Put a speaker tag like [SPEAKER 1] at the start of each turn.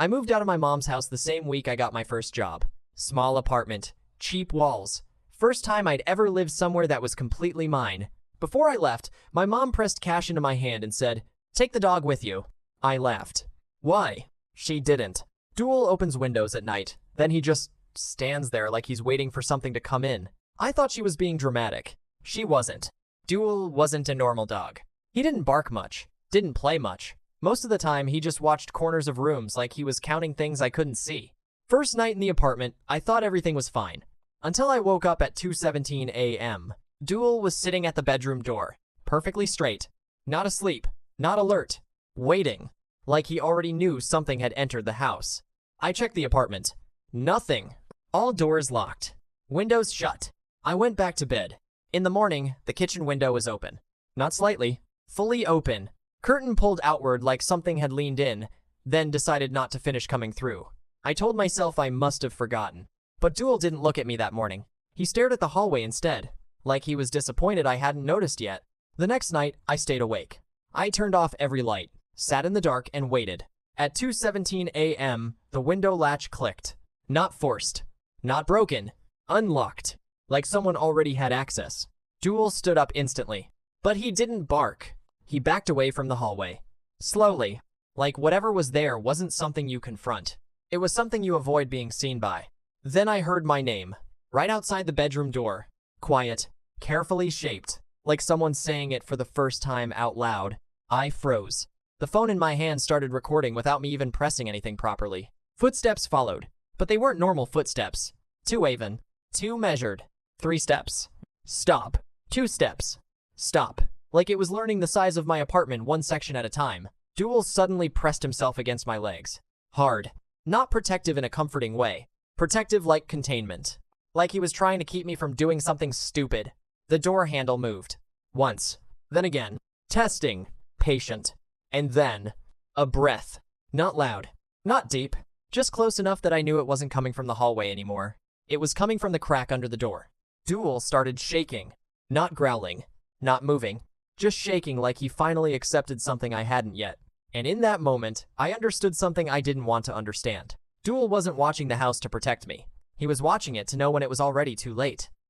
[SPEAKER 1] I moved out of my mom's house the same week I got my first job. Small apartment, cheap walls. First time I'd ever lived somewhere that was completely mine. Before I left, my mom pressed cash into my hand and said, "Take the dog with you." I laughed. Why? She didn't. Duel opens windows at night, then he just stands there like he's waiting for something to come in. I thought she was being dramatic. She wasn't. Duel wasn't a normal dog. He didn't bark much, didn't play much. Most of the time, he just watched corners of rooms like he was counting things I couldn't see. First night in the apartment, I thought everything was fine. Until I woke up at 2:17 a.m. Duel was sitting at the bedroom door, perfectly straight. Not asleep, not alert, waiting, like he already knew something had entered the house. I checked the apartment. Nothing. All doors locked. Windows shut. I went back to bed. In the morning, the kitchen window was open. Not slightly, fully open. Curtain pulled outward like something had leaned in, then decided not to finish coming through. I told myself I must have forgotten. But Duel didn't look at me that morning. He stared at the hallway instead, like he was disappointed I hadn't noticed yet. The next night, I stayed awake. I turned off every light, sat in the dark, and waited. At 2:17 a.m., the window latch clicked. Not forced. Not broken. Unlocked. Like someone already had access. Duel stood up instantly. But he didn't bark. He backed away from the hallway. Slowly. Like whatever was there wasn't something you confront. It was something you avoid being seen by. Then I heard my name. Right outside the bedroom door. Quiet. Carefully shaped. Like someone saying it for the first time out loud. I froze. The phone in my hand started recording without me even pressing anything properly. Footsteps followed. But they weren't normal footsteps. 2 even. 2 measured. 3 steps. Stop. 2 steps. Stop. Like it was learning the size of my apartment 1 section at a time. Duel suddenly pressed himself against my legs. Hard. Not protective in a comforting way. Protective like containment. Like he was trying to keep me from doing something stupid. The door handle moved. Once. Then again. Testing. Patient. And then. A breath. Not loud. Not deep. Just close enough that I knew it wasn't coming from the hallway anymore. It was coming from the crack under the door. Duel started shaking. Not growling. Not moving. Just shaking like he finally accepted something I hadn't yet. And in that moment, I understood something I didn't want to understand. Duel wasn't watching the house to protect me. He was watching it to know when it was already too late.